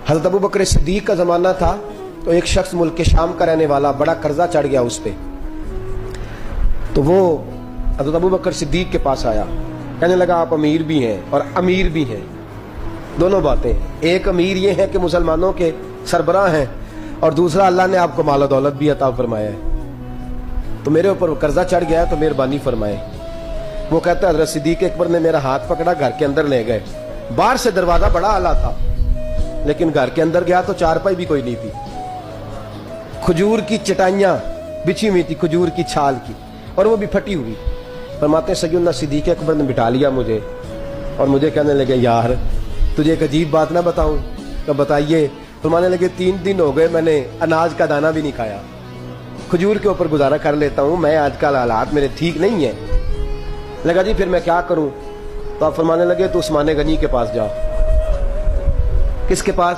حضرت ابو بکر صدیق کا زمانہ تھا تو ایک شخص ملک شام کا رہنے والا، بڑا قرضہ چڑھ گیا اس پہ، تو وہ حضرت ابو بکر صدیق کے پاس آیا، کہنے لگا آپ امیر بھی ہیں اور امیر بھی ہیں، دونوں باتیں، ایک امیر یہ ہے کہ مسلمانوں کے سربراہ ہیں، اور دوسرا اللہ نے آپ کو مال و دولت بھی عطا فرمایا ہے، تو میرے اوپر قرضہ چڑھ گیا ہے تو مہربانی فرمائے۔ وہ کہتا ہے حضرت صدیق اکبر نے میرا ہاتھ پکڑا، گھر کے اندر لے گئے، باہر سے دروازہ بڑا اعلیٰ تھا لیکن گھر کے اندر گیا تو چارپائی بھی کوئی نہیں تھی، کھجور کی چٹائیاں بچھی ہوئی تھی، کھجور کی چھال کی، اور وہ بھی پھٹی ہوئی۔ فرماتے ہیں سیدنا صدیق اکبر نے بٹھا لیا مجھے اور مجھے کہنے لگے یار تجھے ایک عجیب بات نہ بتاؤں؟ تو بتائیے۔ فرمانے لگے 3 دن ہو گئے میں نے اناج کا دانہ بھی نہیں کھایا، کھجور کے اوپر گزارا کر لیتا ہوں میں، آج کل حالات میرے ٹھیک نہیں ہیں۔ لگا جی پھر میں کیا کروں؟ تو آپ فرمانے لگے تو عثمان غنی کے پاس جاؤ۔ کس کے پاس؟